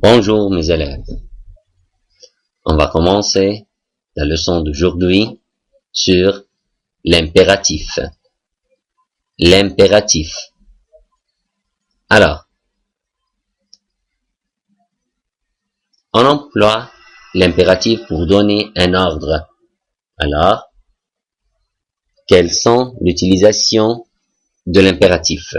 Bonjour mes élèves, on va commencer la leçon d'aujourd'hui sur l'impératif. L'impératif. Alors, on emploie l'impératif pour donner un ordre. Alors, quelles sont l'utilisation de l'impératif?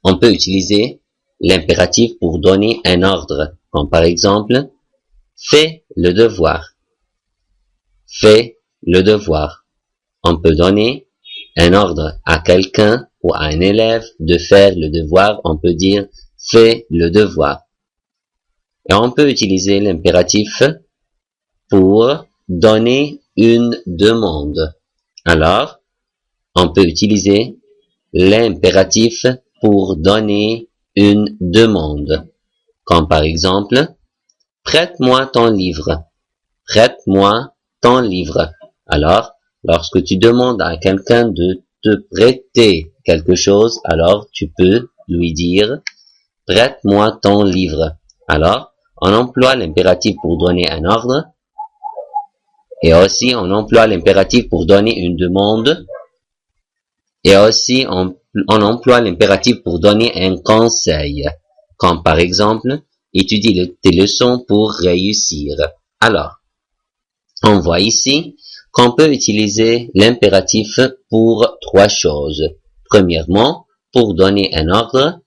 On peut utiliser l'impératif pour donner un ordre, comme par exemple, fais le devoir. Fais le devoir. On peut donner un ordre à quelqu'un ou à un élève de faire le devoir. On peut dire fais le devoir. Et on peut utiliser l'impératif pour donner une demande. Alors, on peut utiliser l'impératif pour donner une demande. Comme par exemple, prête-moi ton livre. Prête-moi ton livre. Alors, lorsque tu demandes à quelqu'un de te prêter quelque chose, alors tu peux lui dire, prête-moi ton livre. Alors, on emploie l'impératif pour donner un ordre, et aussi on emploie l'impératif pour donner une demande, et aussi on emploie l'impératif pour donner un conseil, comme par exemple, étudie tes leçons pour réussir. Alors, on voit ici qu'on peut utiliser l'impératif pour trois choses. Premièrement, pour donner un ordre.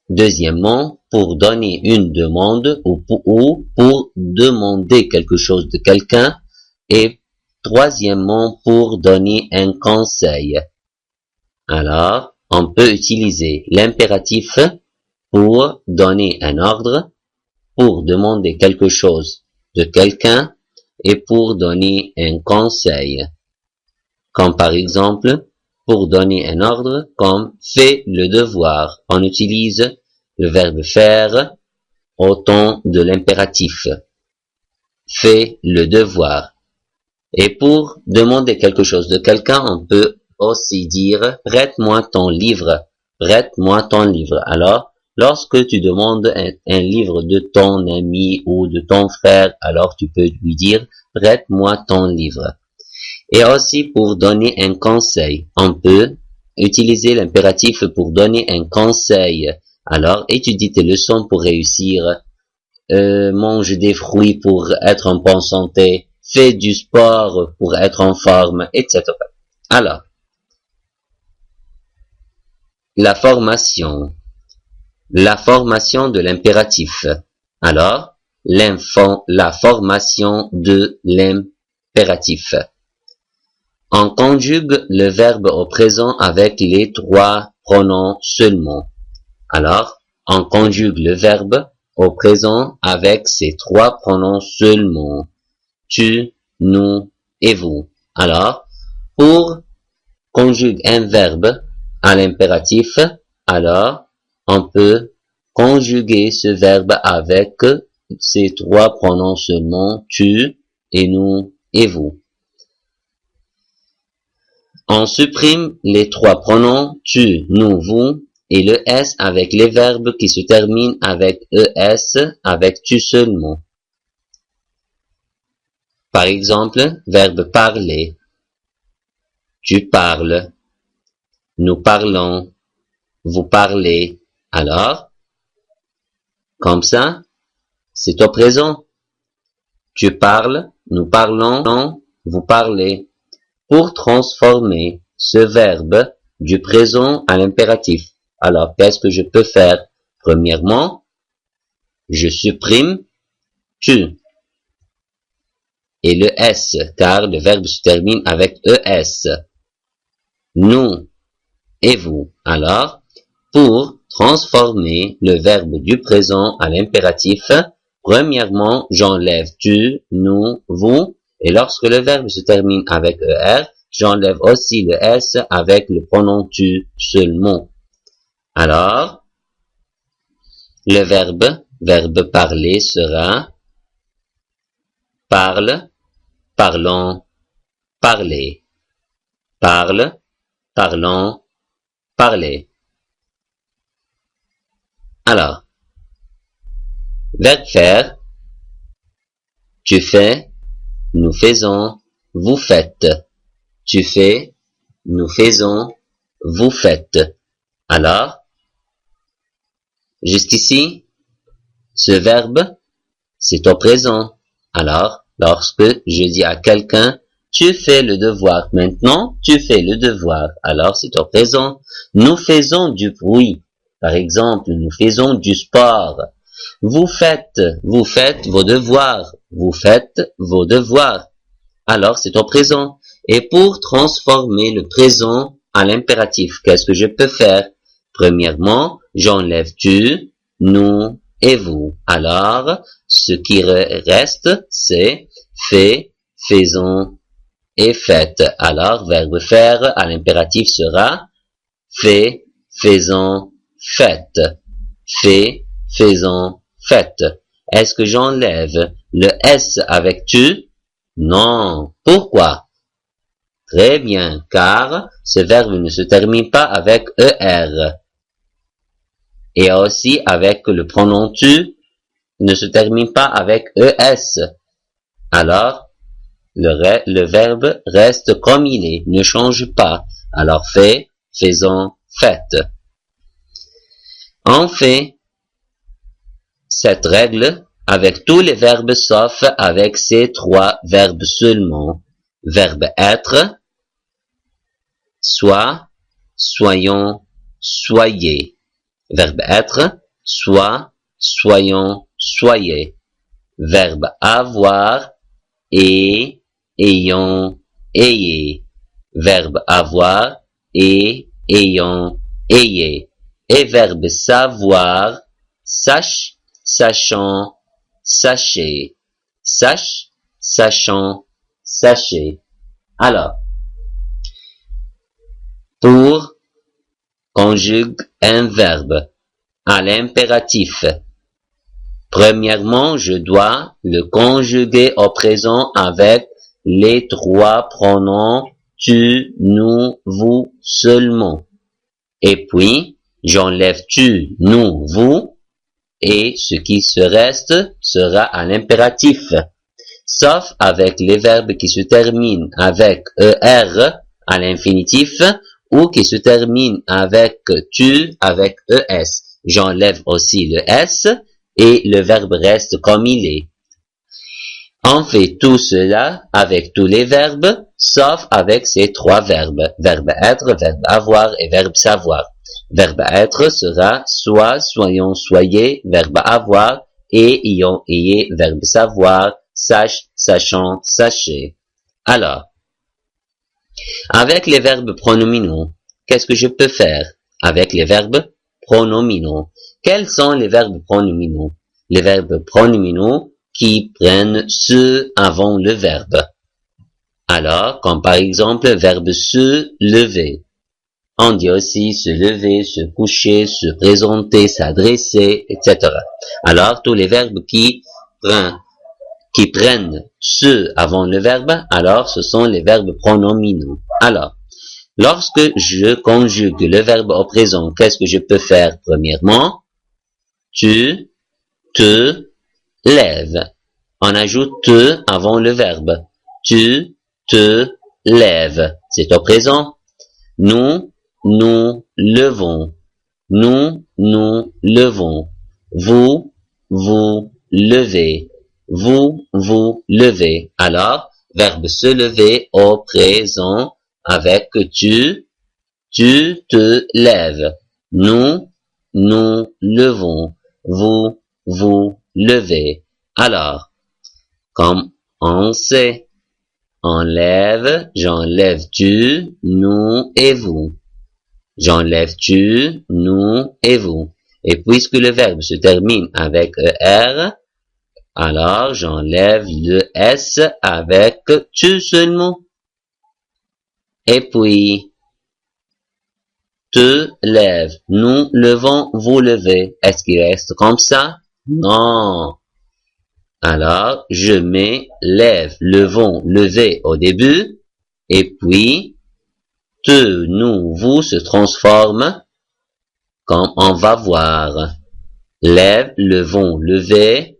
Deuxièmement, pour donner une demande ou pour demander quelque chose de quelqu'un. Et troisièmement, pour donner un conseil. Alors, on peut utiliser l'impératif pour donner un ordre, pour demander quelque chose de quelqu'un et pour donner un conseil. Comme par exemple, pour donner un ordre, comme fais le devoir. On utilise le verbe faire au temps de l'impératif. Fais le devoir. Et pour demander quelque chose de quelqu'un, on peut aussi dire prête-moi ton livre. Prête-moi ton livre. Alors, lorsque tu demandes un livre de ton ami ou de ton frère, alors tu peux lui dire prête-moi ton livre. Et aussi pour donner un conseil, on peut utiliser l'impératif pour donner un conseil. Alors, étudie tes leçons pour réussir, mange des fruits pour être en bonne santé, fais du sport pour être en forme, etc. Alors, la formation de l'impératif. Alors, la formation de l'impératif. On conjugue le verbe au présent avec les trois pronoms seulement. Alors, on conjugue le verbe au présent avec ces trois pronoms seulement. Tu, nous et vous. Alors, pour conjuguer un verbe à l'impératif, alors on peut conjuguer ce verbe avec ces trois pronoms seulement, tu et nous et vous. On supprime les trois pronoms tu, nous, vous et le s avec les verbes qui se terminent avec es avec tu seulement. Par exemple, verbe parler. Tu parles. Nous parlons. Vous parlez. Alors, comme ça, c'est au présent. Tu parles, nous parlons, vous parlez. Pour transformer ce verbe du présent à l'impératif. Alors, qu'est-ce que je peux faire? Premièrement, je supprime tu et le s, car le verbe se termine avec es. Nous et vous. Alors, pour transformer le verbe du présent à l'impératif, premièrement, j'enlève tu, nous, vous, et lorsque le verbe se termine avec er, j'enlève aussi le s avec le pronom tu seulement. Alors, le verbe parler sera parle, parlons, parler. Parle, parlons, parler. Alors, Verbe faire. Tu fais, nous faisons, vous faites. Tu fais, nous faisons, vous faites. Alors, juste ici, ce verbe, c'est au présent. Alors, lorsque je dis à quelqu'un, tu fais le devoir. Maintenant, tu fais le devoir. Alors, c'est au présent. Nous faisons du bruit. Par exemple, nous faisons du sport. Vous faites vos devoirs. Vous faites vos devoirs. Alors, c'est au présent. Et pour transformer le présent à l'impératif, qu'est-ce que je peux faire? Premièrement, j'enlève tu, nous et vous. Alors, ce qui reste, c'est fait, faisons et faites. Alors, verbe faire à l'impératif sera fait, faisons, faites. Fait, faisons, faites. Est-ce que j'enlève le S avec tu? Non. Pourquoi? Très bien, car ce verbe ne se termine pas avec ER. Et aussi avec le pronom tu ne se termine pas avec ES. Alors, le verbe reste comme il est, ne change pas. Alors, fait, faisons, faites. On fait cette règle avec tous les verbes sauf avec ces trois verbes seulement. Verbe être, soit, soyons, soyez. Verbe être, soit, soyons, soyez. Verbe avoir, et, ayons, ayez. Verbe avoir, et, ayons, ayez. Et verbe savoir, sache, sachant, sachez. Sache, sachant, sachez. Alors, pour conjugue un verbe à l'impératif. Premièrement, je dois le conjuguer au présent avec les trois pronoms tu, nous, vous seulement. Et puis, j'enlève tu, nous, vous, et ce qui se reste sera à l'impératif. Sauf avec les verbes qui se terminent avec ER à l'infinitif ou qui se terminent avec tu avec ES. J'enlève aussi le S et le verbe reste comme il est. On fait tout cela avec tous les verbes, sauf avec ces trois verbes. Verbe être, verbe avoir et verbe savoir. Verbe être sera soit, soyons, soyez, verbe avoir, et, ayons, ayez, verbe savoir, sache, sachant, sachez. Alors, avec les verbes pronominaux, qu'est-ce que je peux faire avec les verbes pronominaux? Quels sont les verbes pronominaux? Les verbes pronominaux qui prennent ce avant le verbe. Alors, comme par exemple, verbe se lever. On dit aussi se lever, se coucher, se présenter, s'adresser, etc. Alors, tous les verbes qui prennent ce avant le verbe, alors ce sont les verbes pronominaux. Alors, lorsque je conjugue le verbe au présent, qu'est-ce que je peux faire premièrement? Tu, te, lèves. On ajoute te avant le verbe. Tu, te, lèves. C'est au présent. Nous, nous levons. Nous, nous levons. Vous, vous levez. Vous, vous levez. Alors, verbe se lever au présent avec tu te lèves. Nous, nous levons. Vous, vous levez. Alors, comme on sait, enlève, j'enlève tu, nous et vous. J'enlève tu, nous et vous. Et puisque le verbe se termine avec ER, alors j'enlève le S avec tu seulement. Et puis, te lève, nous levons, vous levez. Est-ce qu'il reste comme ça? Non. Alors, je mets lève, levons, lever au début, et puis, te, nous, vous se transforme, comme on va voir. Lève, levons, levez.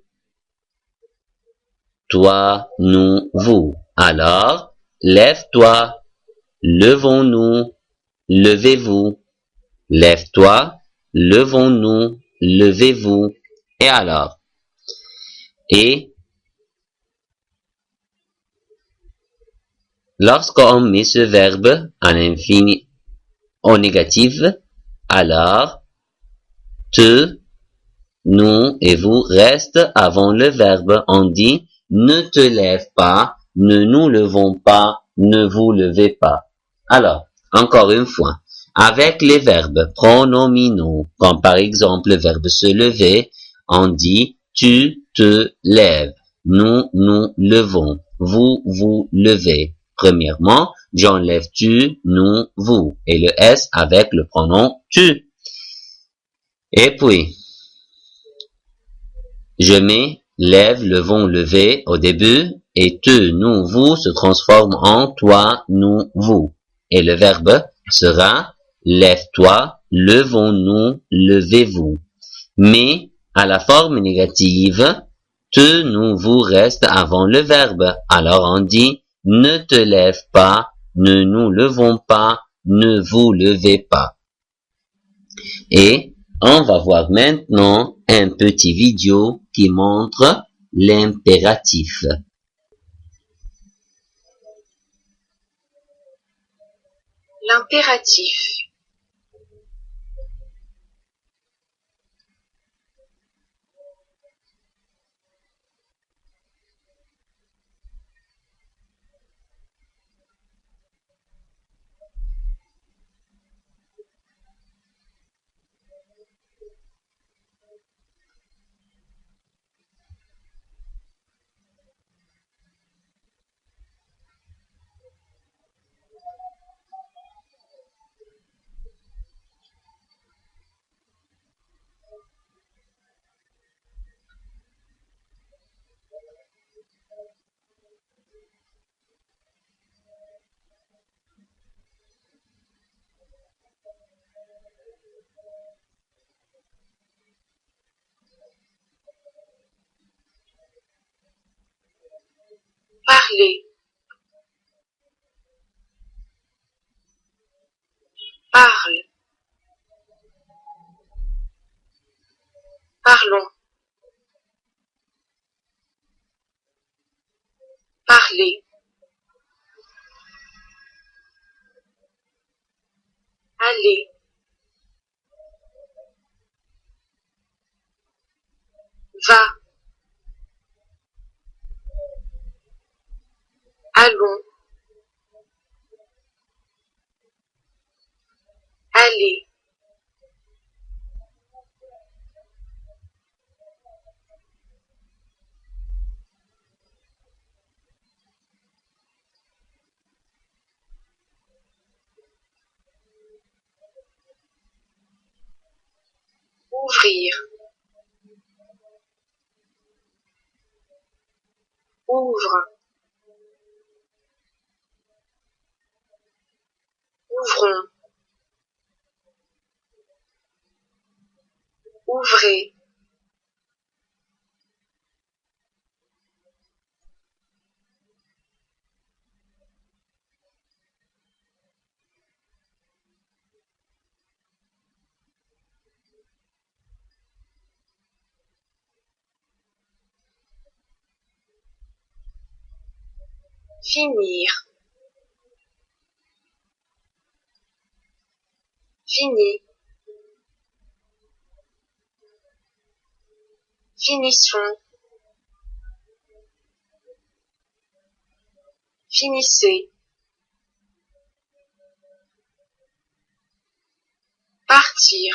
Toi, nous, vous. Alors, lève-toi, levons-nous, levez-vous. Lève-toi, levons-nous, levez-vous. Et alors? Et lorsqu'on met ce verbe en infini, au négatif, alors, te, nous et vous reste avant le verbe. On dit, ne te lève pas, ne nous levons pas, ne vous levez pas. Alors, encore une fois, avec les verbes pronominaux, comme par exemple le verbe se lever, on dit, tu te lèves, nous nous levons, vous vous levez. Premièrement, j'enlève tu, nous, vous, et le S avec le pronom tu. Et puis, je mets lève, levons, lever au début et te, nous, vous se transforme en toi, nous, vous. Et le verbe sera lève-toi, levons-nous, levez-vous. Mais à la forme négative, te, nous, vous reste avant le verbe. Alors on dit ne te lève pas, ne nous levons pas, ne vous levez pas. Et on va voir maintenant un petit vidéo qui montre l'impératif. L'impératif. Parler. Parle. Parlons. Parler. Aller. Va. Allons. Aller. Ouvrir. Ouvre. Ouvrons. Ouvrez. Finir. Fini. Finissons. Finissez. Partir.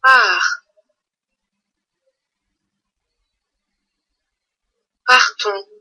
Part. Partons.